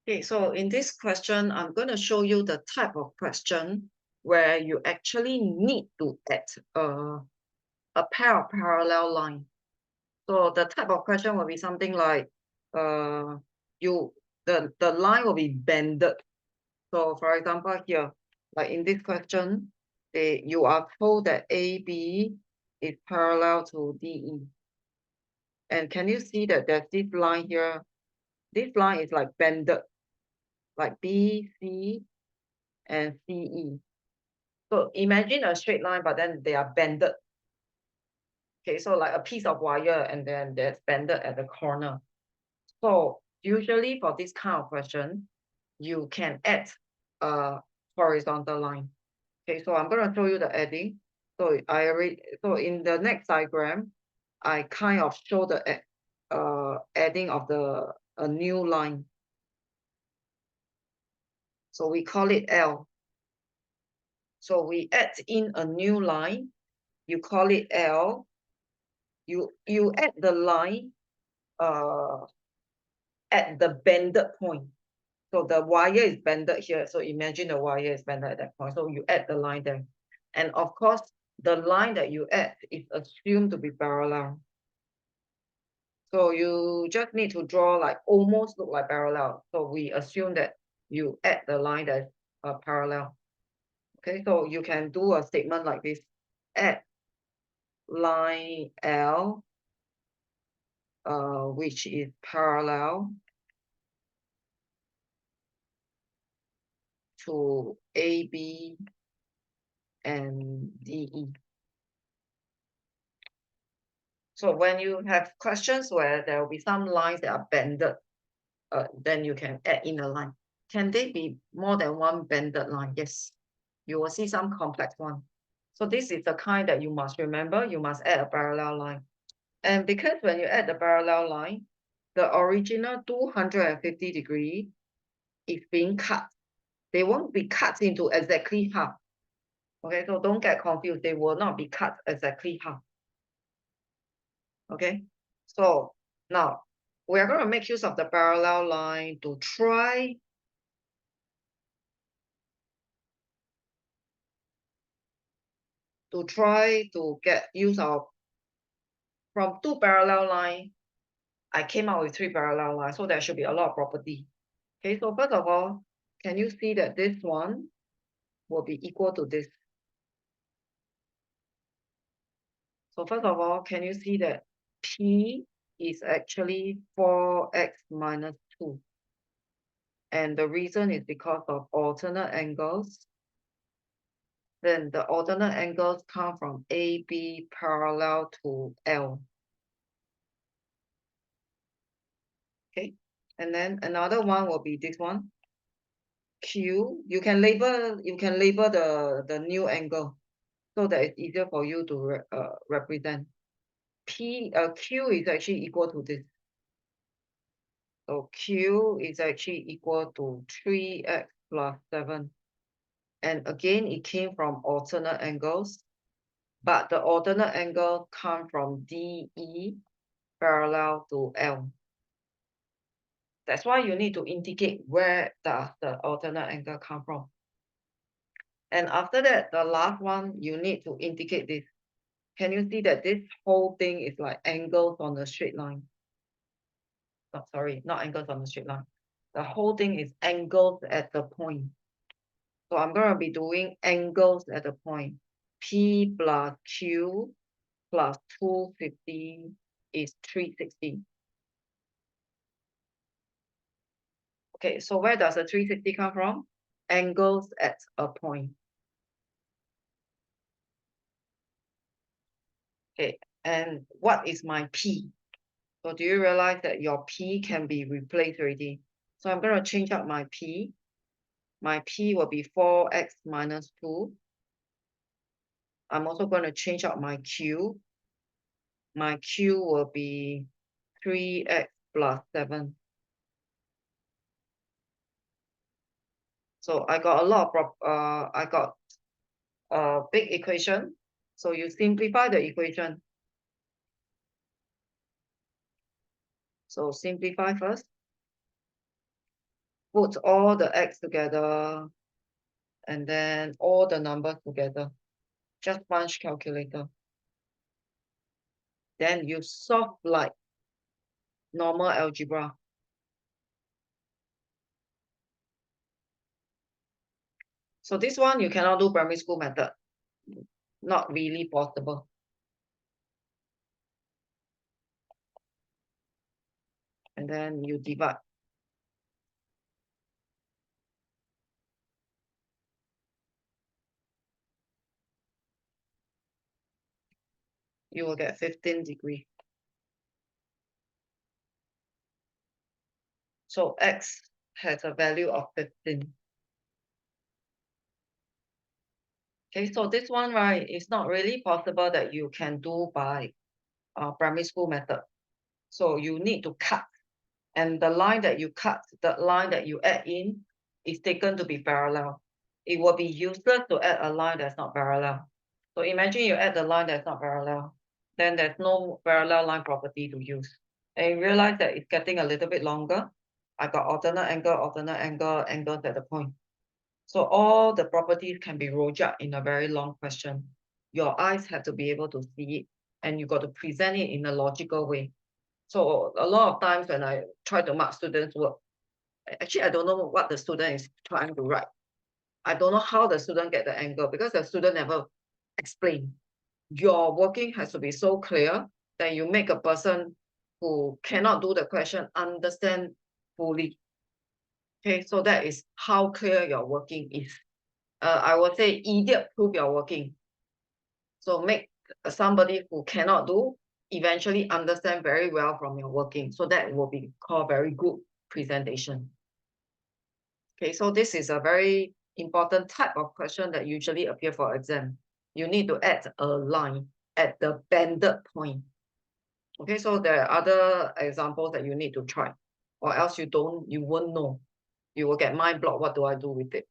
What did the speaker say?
Okay, so in this question, I'm going to show you the type of question where you actually need to add a pair of parallel lines. So the type of question will be something like the line will be bended. So for example here, like in this question, you are told that AB is parallel to DE. And can you see that there's this line here? This line is like bended, like B, C, and CE. So imagine a straight line, but then they are bended. Okay, so like a piece of wire and then that's bended at the corner. So usually for this kind of question, you can add a horizontal line. Okay, so I'm going to show you the adding. So in the next diagram, I kind of show the adding of a new line. So we call it L. So we add in a new line. You call it L. You add the line at the bended point. So the wire is bended here. So imagine the wire is bended at that point. So you add the line there. And of course, the line that you add is assumed to be parallel. So you just need to draw like almost look like parallel. So we assume that you add the line that's parallel. Okay, so you can do a statement like this. Add line L, which is parallel to AB and DE. So when you have questions where there will be some lines that are bended, then you can add in a line. Can they be more than one bended line? Yes. You will see some complex one. So this is the kind that you must remember. You must add a parallel line. And because when you add the parallel line, the original 250 degree is being cut. They won't be cut into exactly half. Okay, so don't get confused. They will not be cut exactly half. Okay, so now we are going to make use of the parallel line to try to get use of from two parallel lines. I came out with three parallel lines, so there should be a lot of property. Okay, so first of all, can you see that this one will be equal to this? So first of all, can you see that P is actually 4x minus 2? And the reason is because of alternate angles. Then the alternate angles come from AB parallel to L. Okay, and then another one will be this one. Q, you can label the new angle so that it's easier for you to represent. Q is actually equal to this. So Q is actually equal to 3x plus 7. And again, it came from alternate angles, but the alternate angle come from DE parallel to L. That's why you need to indicate where does the alternate angle come from. And after that, the last one, you need to indicate this. Can you see that this whole thing is like angles on the straight line? Oh, sorry, not angles on the straight line. The whole thing is angles at the point. So I'm going to be doing angles at the point. P plus Q plus 250 is 360. Okay, so where does the 360 come from? Angles at a point. Okay, and what is my P? So do you realize that your P can be replaced already? So I'm going to change up my P. My P will be 4x minus 2. I'm also going to change out my Q. My Q will be 3x plus 7. So I got a lot of I got a big equation. So you simplify the equation. So simplify first. put all the X together and then all the numbers together. Just punch calculator. Then you solve like normal algebra. So this one you cannot do primary school method. Not really possible. And then you divide. You will get 15 degrees. So X has a value of 15. Okay, so this one, right, it's not really possible that you can do by primary school method. So you need to cut. And the line that you cut, the line that you add in is taken to be parallel. It will be useless to add a line that's not parallel. So imagine you add the line that's not parallel, then there's no parallel line property to use. And you realize that it's getting a little bit longer. I got alternate angle, angles at the point. So all the properties can be rojak in a very long question. Your eyes have to be able to see it, and you got to present it in a logical way. So a lot of times when I try to mark students' work, actually I don't know what the student is trying to write. I don't know how the student get the angle because the student never explain. Your working has to be so clear that you make a person who cannot do the question understand fully. Okay, so that is how clear your working is. I would say idiot proof your working. So make somebody who cannot do eventually understand very well from your working. So that will be called very good presentation. Okay, so this is a very important type of question that usually appear for exam. You need to add a line at the banded point. Okay, so there are other examples that you need to try, or else you won't know. You will get mind block. What do I do with it?